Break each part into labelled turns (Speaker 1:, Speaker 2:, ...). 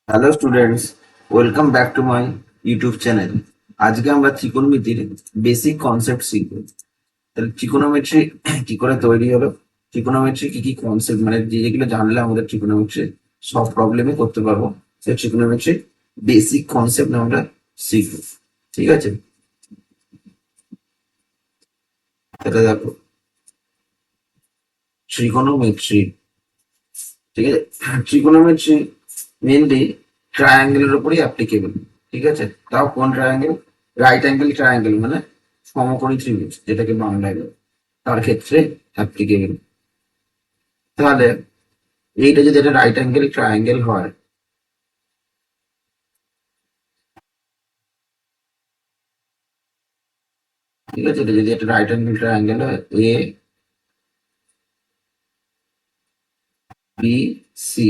Speaker 1: Hello students, welcome back to my YouTube channel. আজকে আমরা ত্রিকোণমিতির basic concept শিখব। তাহলে ট্রিকোনোমেট্রি কি করে তৈরি হলো, ট্রিকোনোমেট্রি কি কি কনসেপ্ট, মানে যেগুলো জানলে আমাদের ট্রিকোনোমেট্রি সব প্রবলেমে করতে পারবো, সেই ট্রিকোনোমেট্রি বেসিক কনসেপ্ট আমরা শিখবো। ঠিক আছে, এটা দেখো ট্রিকোনোমেট্রি। ঠিক আছে, ট্রিকোনোমেট্রি মেনলি ট্রায়াঙ্গেলের উপরই অ্যাপ্লিকেবল। ঠিক আছে, তাও কোন ট্রায়াঙ্গেল? রাইট অ্যাঙ্গেল ট্রায়াঙ্গেল, মানে সমকোণী ত্রিভুজ যেটাকে বাংলায় বলে, তার ক্ষেত্রে অ্যাপ্লিকেবল। তাহলে এইটা যদি একটা রাইট অ্যাঙ্গেল ট্রায়াঙ্গেল হয়, ঠিক আছে, এটা যদি একটা রাইট অ্যাঙ্গেল ট্রায়াঙ্গেল হয়, এ বি সি,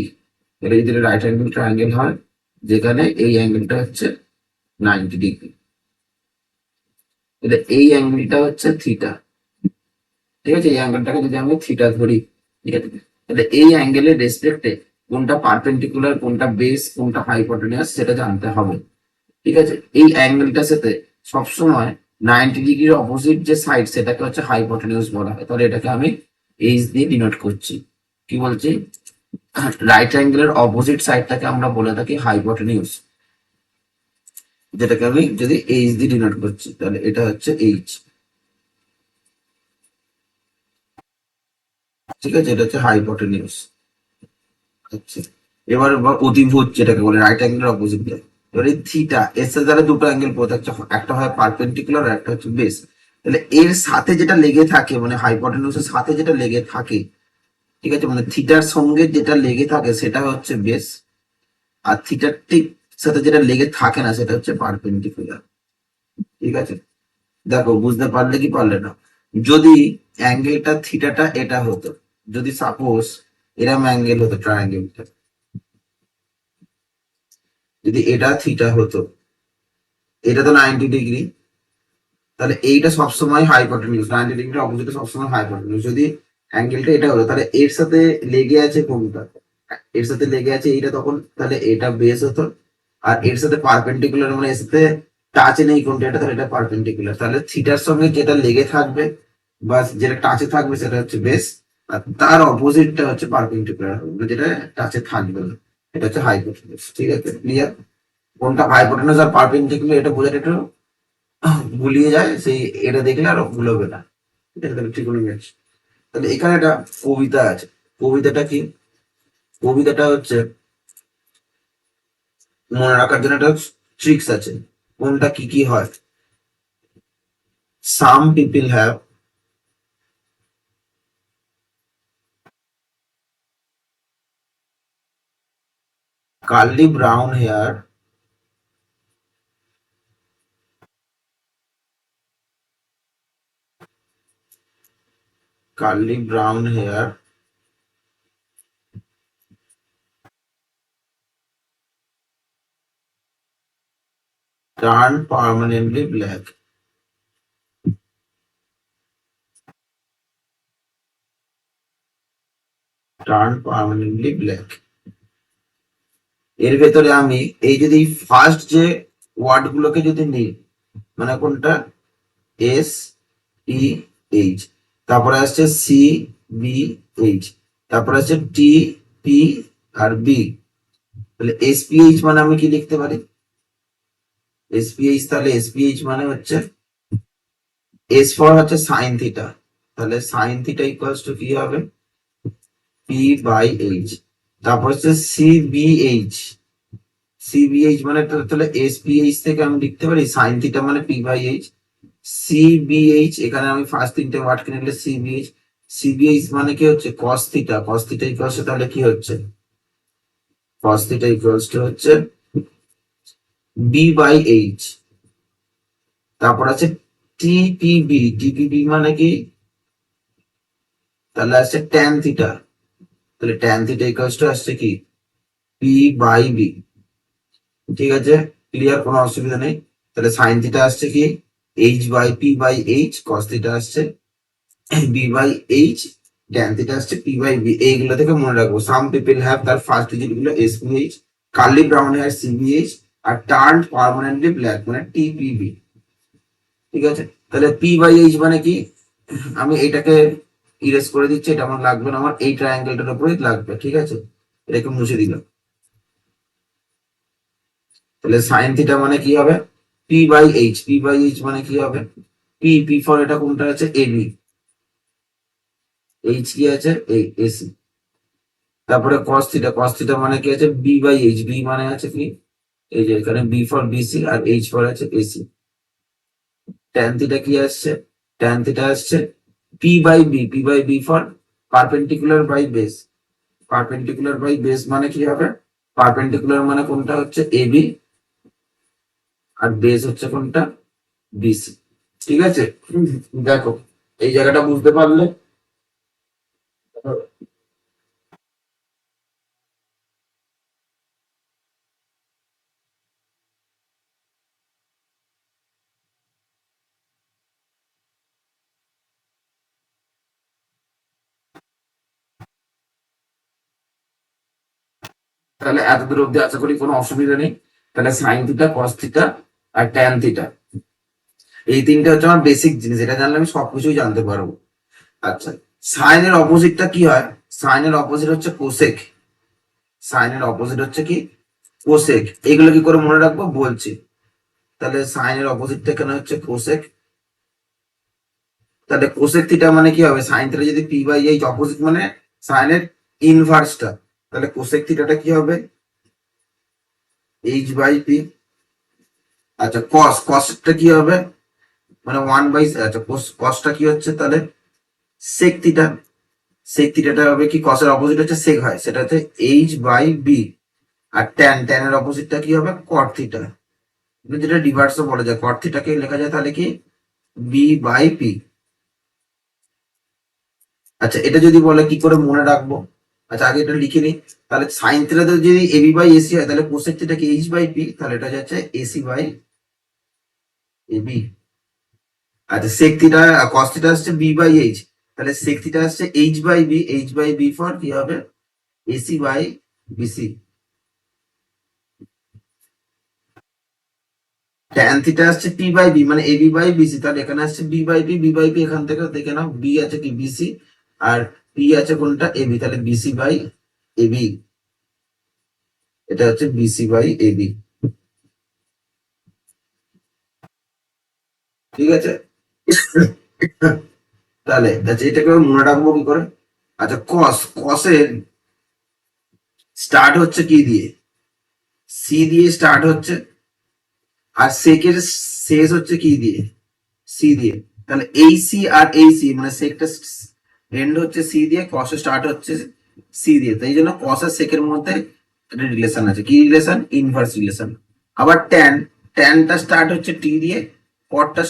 Speaker 1: এটা যদি রাইট অ্যাঙ্গেল ট্রায়াঙ্গেল হয় যেখানে এই অ্যাঙ্গেলটা হচ্ছে 90 ডিগ্রি, এটা এই অ্যাঙ্গেলটা হচ্ছে থিটা। ঠিক আছে, এই অ্যাঙ্গেলটাকে যদি আমি থিটা ধরি, ঠিক আছে, তাহলে এই অ্যাঙ্গেলের রেসপেক্টে কোনটা পারপেন্ডিকুলার, কোনটা বেস, কোনটা হাইপোটেনিয়াস সেটা জানতে হবে। ঠিক আছে, এই অ্যাঙ্গেলটার সাথে সবসময় 90 ডিগ্রির অপোজিট যে সাইড সেটাকে হচ্ছে হাইপোটেনিয়াস বলা হয়। তাহলে এটাকে আমি এইচ দিয়ে ডিনোট করছি। কি বলছি? রাইট অ্যাঙ্গেলের অপোজিট সাইডটাকে আমরা বলে থাকি হাইপোটেনিয়াস, যেটাকে আমি যদি এইচ দিয়ে ডিনোট করছি তাহলে এটা হচ্ছে এইচ। ঠিক আছে, এটা হচ্ছে হাইপোটেনিয়াস। আচ্ছা, এবার অতিভুজ যেটাকে বলে রাইট অ্যাঙ্গেলের অপোজিট। এবার এই থিটা এর সাথে তাহলে দুটো অ্যাঙ্গেল প্রত্যেকটা, একটা হয় পারপেন্ডিকুলার আর একটা হচ্ছে বেস। তাহলে এর সাথে যেটা লেগে থাকে, মানে হাইপোটেনিউসের সাথে যেটা লেগে থাকে, ঠিক আছে, মানে থিটার সঙ্গে যেটা লেগে থাকে সেটা হচ্ছে বেস, আর থিটার ঠিক সাথে যেটা লেগে থাকে না সেটা হচ্ছে পারপেন্ডিকুলার। ঠিক আছে, দেখো বুঝতে পারলে কি পারলে না? যদি অ্যাঙ্গেলটা থিটাটা এটা হতো, যদি সাপোজ এরম অ্যাঙ্গেল হতো ট্রায়াঙ্গেলটা, যদি এটা থিটা হতো, এটা তো 90 ডিগ্রি, তাহলে এইটা সবসময় হাইপোটেনিউস, 90 ডিগ্রি অপোজিটে সবসময় হাইপোটেনিউস। যদি অ্যাঙ্গেলটা এটা হলো তাহলে এর সাথে লেগে আছে কোনটা? এর সাথে লেগে আছে এইটা, তখন তাহলে এটা বেস হতো। আর এর সাথে পারপেন্ডিকুলার, মানে এর সাথে টাচে নেই কোনটা, এটা তাহলে এটা পারপেন্ডিকুলার। তাহলে থিটার সঙ্গে যেটা লেগে থাকবে বা যেটা টাচে থাকবে সেটা হচ্ছে বেস, আর তার অপোজিটটা হচ্ছে পারপেন্ডিকুলার, যেটা টাচে থাকবে না, এটা হচ্ছে হাইপোটেনিউস। ঠিক আছে, ক্লিয়ার? কোনটা হাইপোটেনিউস আর পারপেন্ডিকুলার এটা বোঝাটা একটু গুলিয়ে যায়, সেই এটা দেখলে আর ভুল হবে না। ঠিক আছে, তাহলে ট্রিগোনোমেট্রি। তাহলে এখানে একটা কবিতা আছে, কবিতাটা কি? কবিতাটা হচ্ছে মনে রাখার জন্য একটা ট্রিক্স আছে। কোনটা কি কি হয়? Some people have curly brown hair, curly brown hair turn permanently black. Turn permanently black, এর ভেতরে আমি এই যদি ফার্স্ট যে ওয়ার্ড গুলোকে যদি নিই, মানে কোনটা? এস টি এইচ, তারপরে আসছে সি বি এইচ, তারপরে আসছে টি পি আর বি। তাহলে এসপিএইচ মানে আমি কি লিখতে পারি? এসপিএইচ, তাহলে এসপিএইচ মানে হচ্ছে এস ফর হচ্ছে সাইন থিটা, তাহলে সাইন থিটা ইকুয়ালস টু কি হবে? P by H. তারপর হচ্ছে সিবিএইচ, সিবিএইচ মানে তাহলে এসপিএইচ থেকে আমি লিখতে পারি সাইন থিটা মানে পি বাই এইচ। সিবিএইচ, এখানে আমি ফার্স্ট তিনটে ওয়ার্ড কিনে নিলে সিবিএইচ। সিবিএইচ মানে কি হচ্ছে? Cos theta, cos theta equals তাহলে কি হচ্ছে? কস থিটা ইকুয়ালস টু হচ্ছে বি বাই এইচ। তারপর আছে টিপিবি, টিপিবি মানে কি? তাহলে আসছে ট্যান থিটা, তাহলে ট্যান থিটা ইকুয়ালস টু আসছে কি? P by B. ঠিক আছে, ক্লিয়ার, কোনো অসুবিধা নেই। তাহলে সাইন থিটা আসছে কি? H by P by H, cos theta আসছে B by H, tan theta আসছে পি বাই বি। এইগুলো থেকে মনে রাখবো। সাম পিপল হ্যাভ, তার ফার্স্ট ডিজিট গুলো S P H, curly brown hair CBH, আর টার্ন পার্মানেন্টলি ব্ল্যাক মানে টিপিবি। ঠিক আছে, তাহলে পি বাই এইচ মানে কি, আমি এটাকে ইরেজ করে দিচ্ছি, এটা আমার লাগবে না, আমার এই ট্রায়াঙ্গেলটার উপরেই লাগবে। ঠিক আছে, এটাকে মুছে দিলাম। তাহলে সাইন থিটা মানে কি হবে, P by H. P by H মানে কি হবে, পি পি ফর এটা কোনটা আছে, এবি, এইচ কি আছে, এই এসি। তারপরে কস থিটা, কস থিটা মানে কি আছে, বি বাই এইচ। বি মানে আছে কি, এই যে এখানে বি ফর বিসি আর এইচ ফর আছে এসি। ট্যান থিটা কি আসছে, ট্যান থিটা আসছে P by B. P by B for perpendicular by base. Perpendicular by base মানে কি হবে, পারপেন্ডিকুলার মানে কোনটা হচ্ছে এবি, আর বেস হচ্ছে কোনটা, বিসি। ঠিক আছে, দেখো এই জায়গাটা বুঝতে পারলে। তাহলে এত দূর অব্দি আশা করি কোনো অসুবিধা নেই। তাহলে সাইন থিটা, কস থিটা আর ট্যান থিটা, এই তিনটে হচ্ছে আমার বেসিক জিনিস, এটা জানলে আমি সবকিছুই জানতে পারবো। আচ্ছা, সাইনের অপোজিটটা কি হয়, সাইনের অপোজিট হচ্ছে কোসেক। সাইনের অপোজিট হচ্ছে কি, কোসেক। এগুলো কি করে মনে রাখবো বলছি। তাহলে সাইনের অপোজিটটা এখানে হচ্ছে কোসেক। তাহলে কোসেক থিটা মানে কি হবে, সাইন থিটা যদি পি বাই এইচ, অপোজিট মানে সাইনের ইনভার্সটা, তাহলে কোসেক থিটাটা কি হবে, এইচ বাই পি। আচ্ছা, কস, কসটা কি হবে, মানে ওয়ান বাই, আচ্ছা কসটা কি হচ্ছে তাহলে সেক থিটা। সেক থিটাটা হবে কি, কসের অপোজিট হচ্ছে সেক হয়, সেটা হচ্ছে এইচ বাই বি। আর ট্যান, ট্যানের অপোজিটটা কি হবে, কট থিটা, যেটা রিভার্সও বলা যায়, কট থিটাকে লেখা যায় তাহলে কি, বি বাই পি। আচ্ছা, এটা যদি বলে কি করে মনে রাখবো, আচ্ছা আগে এটা লিখে নিই। তাহলে সাইন থিটাতে যদি এবি বাই এসি হয়, তাহলে কোসেক থিটা কি এইচ বাই পি, তাহলে এটা যাচ্ছে এসি বাই এবি। আচ্ছা, সেক থিটা, কস থিটা আসছে বি বাই এইচ, তাহলে সেক থিটা আসছে H by B. H by B for কি হবে, AC by BC. Tan theta আসছে পি বাই বি মানে এবি বাই বিসি, তাহলে এখানে আসছে B by P. B by P এখান থেকে দেখে নাও, বি আছে কি বিসি, আর পি আছে কোনটা, এবি, তাহলে বিসি বাই এবি। এটা হচ্ছে বিসি বাই এবি। ঠিক আছে, তাহলে আচ্ছা এটাকে মনে রাখবো কি করে। আচ্ছা, কস, কসের স্টার্ট হচ্ছে কি দিয়ে, সি দিয়ে স্টার্ট হচ্ছে, আর সেকের শেষ হচ্ছে কি দিয়ে, সি দিয়ে। তাহলে এই সি আর এই সি মানে সেকটা এন্ড হচ্ছে সি দিয়ে, কস স্টার্ট হচ্ছে সি দিয়ে, তাই জন্য কস আর সেকের মধ্যে একটা রিলেশন আছে, কি রিলেশন, ইনভার্স রিলেশন। আবার ট্যান, ট্যানটা স্টার্ট হচ্ছে টি দিয়ে, কটটা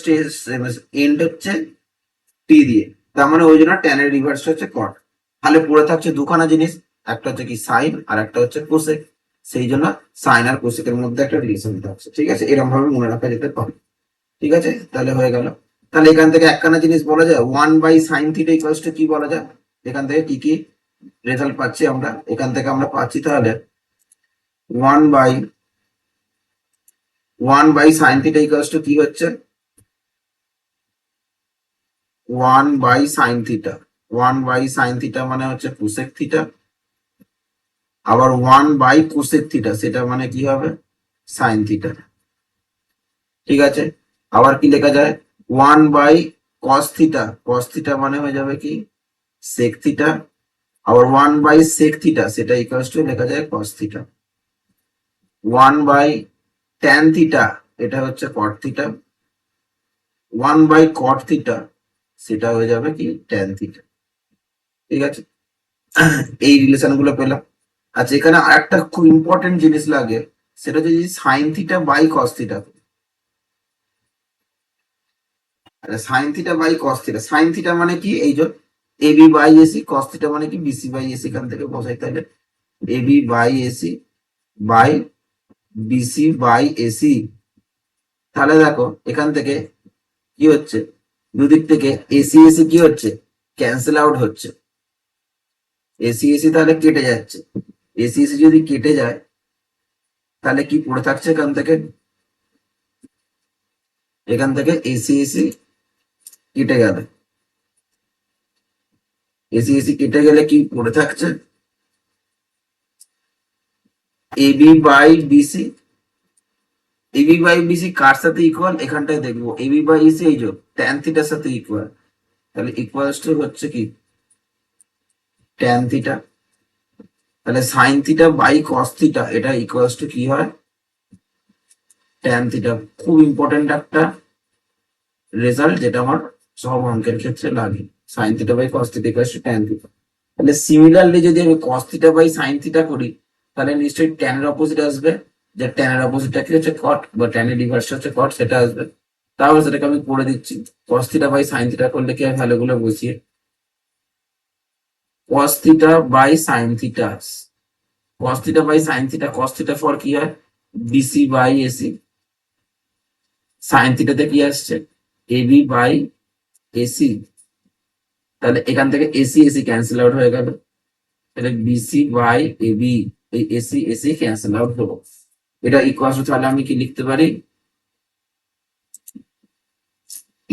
Speaker 1: এন্ড হচ্ছে টি দিয়ে, তার মানে ওই জন্য ট্যানের রিভার্স হচ্ছে কট। তাহলে পড়ে থাকছে দুখানা জিনিস, একটা হচ্ছে কি সাইন আর একটা হচ্ছে কোসেক, সেই জন্য সাইন আর কোসেকের মধ্যে একটা রিলেশন থাকছে। ঠিক আছে, এরকম ভাবে মনে রাখা যেতে পারে। ঠিক আছে, তাহলে হয়ে গেল। তাহলে এখান থেকে একখানা জিনিস বলা যায়, one by sine theta equals to কি বলা যায়, এখান থেকে কি কি রেজাল্ট পাচ্ছি আমরা, এখান থেকে আমরা পাচ্ছি তাহলে one by, one by sine theta equals to কি হচ্ছে, one by sine theta. One by sine theta মানে হচ্ছে কোসেক থিটা, আবার ওয়ান বাই কোসেক থিটা সেটা মানে কি হবে, সাইন থিটা। ঠিক আছে, আবার কি লেখা যায়, one by cos theta, cos theta মানে হয়ে যাবে কি, সেক থিটা। আবার ওয়ান বাই সেক থিটা সেটা ইকুয়ালস টু লেখা যায় cos theta. One by tan theta এটা হচ্ছে cot theta. One by cot theta সেটা হয়ে যাবে কি, ট্যান থিটা। ঠিক আছে, এই রিলেশন গুলো পেলাম। আচ্ছা, এখানে আরেকটা খুব ইম্পর্টেন্ট জিনিস লাগে, সেটা হচ্ছে যদি sine theta by cos theta, sine theta by cos theta. Sine theta মানে কি, এই যে AB by AC, cos theta মানে কি বিসি বাই এসি, এখান থেকে বসাই তাহলে AB by AC by BC by AC. তাহলে দেখো এখান থেকে কি হচ্ছে, দুদিক থেকে এসি এসি কি হচ্ছে, ক্যান্সেল আউট হচ্ছে, এসি এসি তাহলে কেটে যাচ্ছে। এসি এসি যদি কেটে যায়, তাহলে কি পড়ে থাকছে এখান থেকে এসি এসি কেটে গেল, এসি এসি কেটে গেলে কি পড়ে থাকছে AB by BC. AB by BC কার সাথে ইকুয়াল, এখানটায় দেখবো এবি বাই ইসি এই যে ট্যান থিটার সাথে ইকুয়াল, তাহলে ইকুয়ালস টু হচ্ছে কি ট্যান থিটা। তাহলে sine theta by cos theta এটা ইকুয়ালস টু কি হয় ট্যান থিটা। খুব ইম্পর্টেন্ট একটা রেজাল্ট যেটা আমার সব অঙ্কের ক্ষেত্রে লাগে, sine theta by cos theta equals to tan theta. তাহলে সিমিলারলি যদি আমি cos theta by sine theta করি তাহলে নিশ্চয়ই ট্যানের অপোজিট আসবে, যে ট্যানের অপোজিটটা কি হচ্ছে কট, বা ট্যানের রিভার্স হচ্ছে কট, সেটা আসবে। তাহলে সেটাকে আমি করে দিচ্ছি, cos theta by sine theta করলে কি হয় ভ্যালুগুলো বসিয়ে cos theta by sin theta, cos theta by sin theta, cos theta for কি হয় BC by AC, sin theta তে কি আসছে AB by AC, তাহলে এখান থেকে AC AC ক্যান্সেল আউট হয়ে গেল, তাহলে BC by AB এই AC AC ক্যান্সেল আউট হলো। এটা ইকুয়ালস টু, তাহলে আমি কি লিখতে পারি,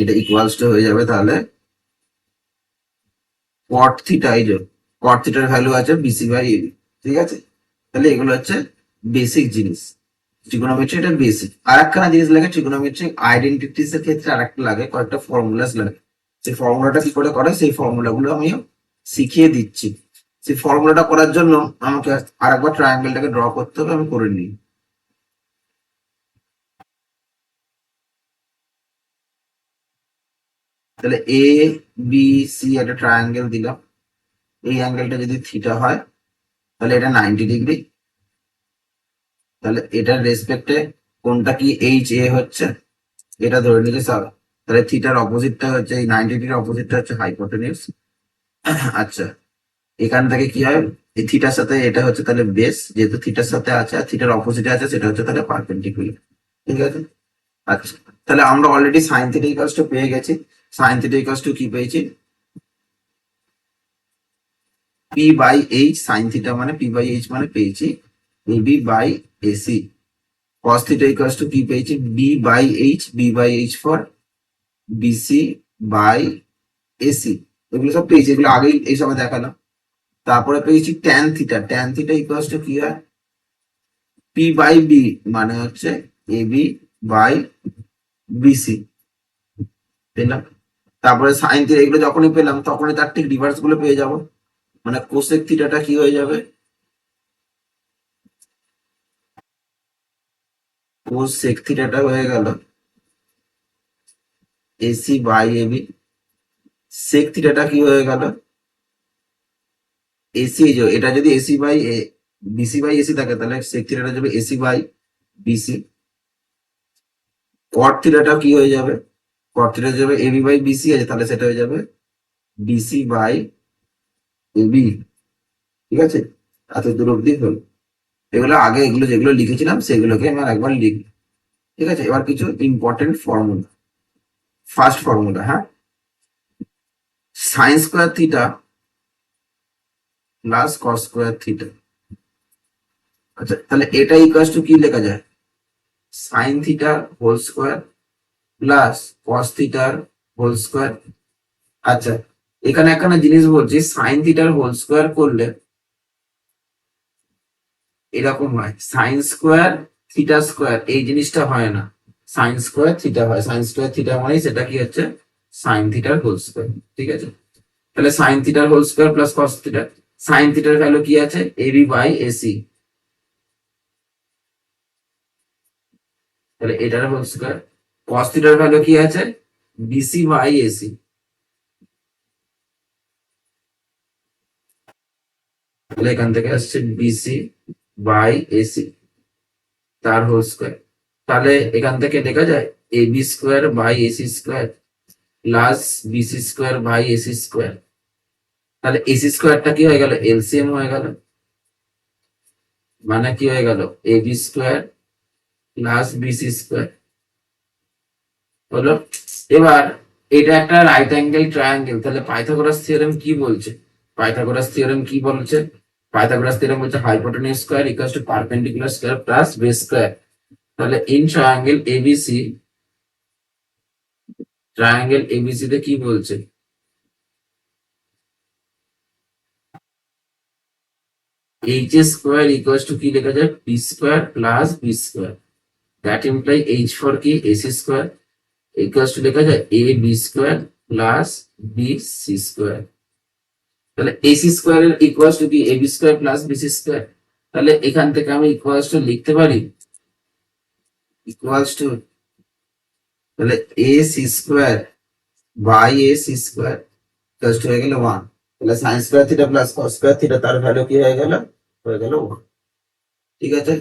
Speaker 1: এটা ইকুয়ালস টু হয়ে যাবে তাহলে cot theta, এই যে cot theta এর ভ্যালু আছে BC by AB, ঠিক আছে। তাহলে এগুলো হচ্ছে বেসিক জিনিস, ট্রিগোনোমেট্রি এটা বেসিক। আর একখানা জিনিস লাগে ট্রিগোনোমেট্রিক আইডেন্টিটিস এর ক্ষেত্রে, আর একটা লাগে কয়েকটা ফর্মুলাস লাগে, সেই ফর্মুলাটা কি করে করে সেই ফর্মুলাগুলো আমি শিখিয়ে দিচ্ছি। সেই ফর্মুলাটা করার জন্য আমাকে আরেকবার ট্রায়াঙ্গেলটাকে ড্র করতে হবে, আমি করে নিই। তাহলে এ বি সি একটা ট্রায়াঙ্গেল দিলাম, এই অ্যাঙ্গেলটা যদি থিটা হয় তাহলে এটা 90 ডিগ্রি, তাহলে এটার রেসপেক্টে কোনটা কি এইচ এ হচ্ছে এটা ধরে নিলে সব, তাহলে থিটার অপোজিটটা হচ্ছে এই 90 ডিগ্রির অপোজিটটা হচ্ছে হাইপোটেনিউস। আচ্ছা, এখান থেকে কি হয় এই থিটার সাথে এটা হচ্ছে তাহলে বেস, যেহেতু থিটার সাথে আছে আর থিটার অপোজিটে আছে সেটা হচ্ছে তাহলে পারপেন্ডিকুলার, ঠিক আছে। আচ্ছা, তাহলে আমরা already sine theta equals to পেয়ে গেছি। সাইন থিটা ইকুয়ালস টু কি পেয়েছি P by H, sine theta মানে পি বাই এইচ মানে পেয়েছি AB by AC. cos theta equals to কি পেয়েছি B by H, B by H for BC by AC, এগুলো সব পেয়েছি, এগুলো আগেই এই সময় দেখালাম। তারপরে পেয়েছি tan theta, tan theta equals to কি হয় পি বাই বি মানে হচ্ছে এবি বাই বিসি পেলাম। তারপরে সাইন থিটা, এগুলো যখনই পেলাম তখনই তার ঠিক রিভার্স গুলো পেয়ে যাব, মানে কোসেক থিটাটা কি হয়ে যাবে কোসেক থিটাটা হয়ে গেল এসি বাই এবি, সেক থিটাটা কি হয়ে গেল এসি, এটা যদি AC by BC by AC থাকে তাহলে সেক থিটাটা যাবে এসি বাই বিসি। কট থিটাটা কি হয়ে যাবে কট থিটা যাবে এবি বাই বিসি আছে, তাহলে সেটা হয়ে যাবে বিসি বাই এবি, ঠিক আছে। এত দূর অব্দি হল, এগুলো আগে এগুলো যেগুলো লিখেছিলাম সেগুলোকে আমি একবার লিখি, ঠিক আছে। এবার কিছু ইম্পর্টেন্ট ফর্মুলা, ফার্স্ট ফর্মুলা, হ্যাঁ, sine square theta plus cos square theta. আচ্ছা, তাহলে এটা ইকুয়ালস টু কি লেখা যায় sine theta whole square plus cos থিটার হোল স্কোয়ার। আচ্ছা, এখানে একখানা জিনিস বলছি, সাইন থিটার হোল স্কোয়ার করলে এরকম হয় সাইন স্কোয়ার থিটা স্কোয়ার, এই জিনিসটা হয় না, সাইন স্কোয়ার থিটা হয়, সাইন স্কোয়ার থিটা মানে সেটা কি হচ্ছে সাইন থিটার হোল স্কোয়ার, ঠিক আছে। তাহলে সাইন থিটার whole square plus cos theta, sine থিটার ভ্যালু কি আছে এবি বাই এসি, তাহলে এটার হোল স্কোয়ার, কস থিটার ভ্যালু কি আছে বিসি বাই এসি, তাহলে এখান থেকে আসছে বিসি বাই এসি তার হোল স্কোয়ার। তাহলে এখান থেকে লেখা যায় AB square by AC square plus BC square by AC square, তাহলে এসি স্কোয়ারটা কি হয়ে গেল এলসিএম হয়ে গেল, মানে কি হয়ে গেল AB square plus BC square হলো। এবার এটা একটা রাইট অ্যাঙ্গেল ট্রায়াঙ্গেল, তাহলে পাইথাগোরাস থিওরেম কি বলছে, পাইথাগোরাস থিওরেম কি বলছে পাইথাগোরাস থিওরেম বলছে hypotenuse square equals to perpendicular square plus base square. তাহলে ইন ট্রায়াঙ্গেল এবিসি তে কি বলছে, এইচ স্কয়ার ইকুয়ালস টু কি লেখা যায়, P square plus B square. That imply H for কি এসি স্কয়ার ইকুয়ালস টু লেখা যায় A B square plus B C square. তাহলে এসি স্কয়ার এর ইকুয়ালস টু কি A B square plus B C square. তাহলে এখান থেকে আমি ইকুয়ালস টু লিখতে পারি ইকুয়ালস টু, তাহলে A C square by A C square equals to হয়ে গেল 1। তাহলে sin square theta plus cos square theta তার ভ্যালু কি হয়ে গেল, 1। ঠিক আছে,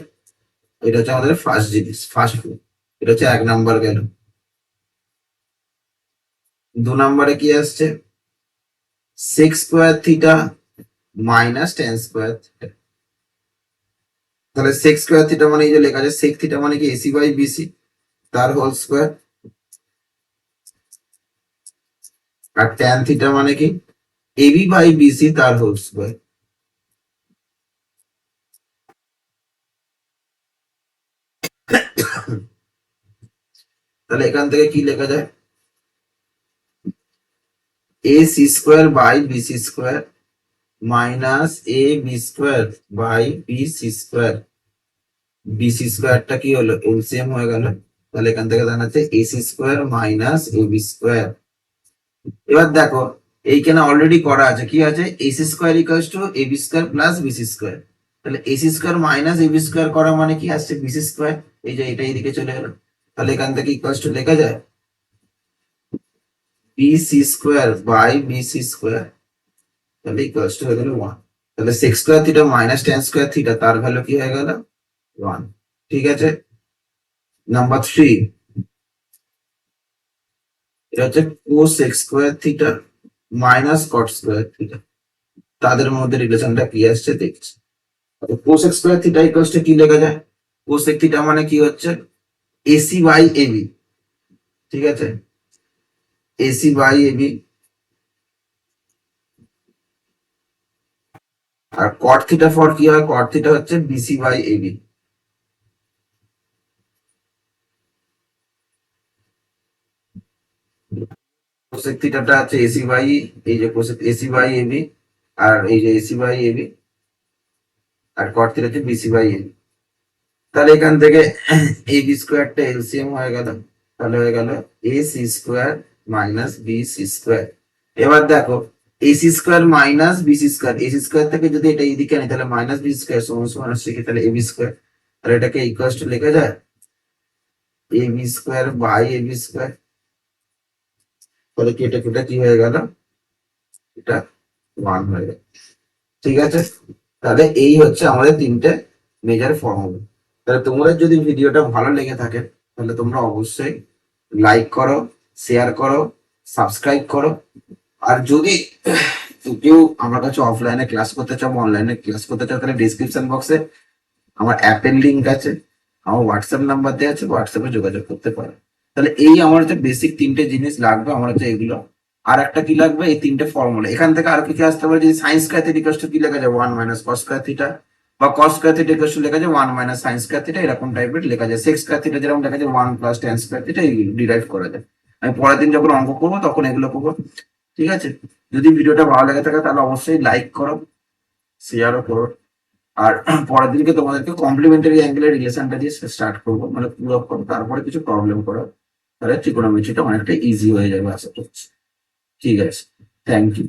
Speaker 1: এটা হচ্ছে আমাদের ফার্স্ট জিনিস, ফার্স্ট প্রুফ। এটা হচ্ছে 1 নাম্বার গেল। 2 নম্বরে কি আসছে, sec square theta minus tan square theta. তাহলে sec স্কয়ার থিটা মানে এই যে লেখা আছে sec থিটা মানে কি এসি বাই বিসি তার হোল স্কয়ার, আর tan থিটা মানে কি এবি বাই বিসি তার হোল স্কয়ার। তাহলে এখান থেকে কি লেখা যায়, A C square by BC square minus A B square by B C square. BC স্কয়ারটা কি হলো, এলসিএম হয়ে গেল। তাহলে এখান থেকে দাঁড়াচ্ছে AC square minus A B square. এবার দেখো এইখানে অলরেডি করা আছে, কি আছে, AC square equals to A B square plus BC square. তাহলে AC square minus A B square করা মানে কি আসছে বিসি স্কয়ার, এই যে এটা এইদিকে চলে গেল। তাহলে এখান থেকে ইকুয়ালস টু লেখা যায় BC square by BC square. তাহলে ইকুয়ালস টু হয়ে গেল 1। তাহলে sec square theta minus tan square theta তার ভ্যালু কি হয়ে গেল 1। ঠিক আছে, নাম্বার 3, এটা হচ্ছে cos square theta minus cot square theta, তাদের মধ্যে রিলেশনটা কি আসছে দেখছি। cos square theta equals to কি লেখা যায়, cos থিটা মানে কি হচ্ছে এসি বাই এবি। ঠিক আছে, এসি বাই এবি। আর cot থিটা ফর কি হয়, cot থিটা হচ্ছে বিসি বাই এবি। cosec থিটাটা আছে এসি বাই, এই যে cosec এসি বাই এবি, আর এই যে এসি বাই এবি, আর cot থিটা হচ্ছে বিসি বাই এবি। তাহলে এখান থেকে এ বি স্কোয়ারটা এলসিএম হয়ে গেল, তাহলে হয়ে গেল A C square minus B C square. এবার দেখো AC square minus BC square, AC square থেকে যদি এটা এইদিকে আনি তাহলে মাইনাস বি স্কোয়ার সমান সমান আসছে কি, তাহলে এ বি স্কোয়ার। তাহলে এটাকে ইকুয়ালস টু লেখা যায় A B square by A B square. তাহলে কেটে কেটে কি হয়ে গেল, এটা 1 হয়ে গেল। ঠিক আছে, তাহলে এই হচ্ছে আমাদের 3টে মেজর ফর্মুলা। তাহলে তোমাদের যদি ভিডিওটা ভালো লেগে থাকে তাহলে তোমরা অবশ্যই লাইক করো, শেয়ার করো, সাবস্ক্রাইব করো। আর যদি কেউ আমার কাছে অফলাইনে ক্লাস করতে চাও, অনলাইনে ক্লাস করতে চাও, তাহলে ডিসক্রিপশন বক্সে আমার অ্যাপের লিঙ্ক আছে, আমার হোয়াটসঅ্যাপ নাম্বার দেওয়া আছে, হোয়াটসঅ্যাপে যোগাযোগ করতে পারো। তাহলে এই আমার হচ্ছে বেসিক 3টে জিনিস লাগবে আমার হচ্ছে এগুলো। আর একটা কি লাগবে, এই 3টে ফর্মুলা। এখান থেকে আর কি কি আসতে পারে, যদি sine square theta equal to কি লেখা যায় 1 মাইনাস cos স্কয়ার থিটা, বা cos square theta equal to লেখা যায় 1 মাইনাস sin স্কয়ার থিটা, এরকম টাইপের লেখা যায়। sec স্কয়ার থিটা যেরকম লেখা যায় 1 প্লাস tan স্কয়ার থিটা, এইগুলো ডিরাইভ করা যায়। আমি পরের দিন যখন অঙ্ক করবো তখন এগুলো করবো। ঠিক আছে, যদি ভিডিওটা ভালো লেগে থাকে তাহলে অবশ্যই লাইক করো, শেয়ারও করো। আর পরের দিনকে তোমাদেরকে কমপ্লিমেন্টারি অ্যাঙ্গেলের রিলেশনটা দিয়ে স্টার্ট করবো, মানে পুরো করবো, তারপরে কিছু প্রবলেম করো। তাহলে ট্রিগোনোমেট্রিটা অনেকটা ইজি হয়ে যাবে আশা করছি। ঠিক আছে, থ্যাংক ইউ।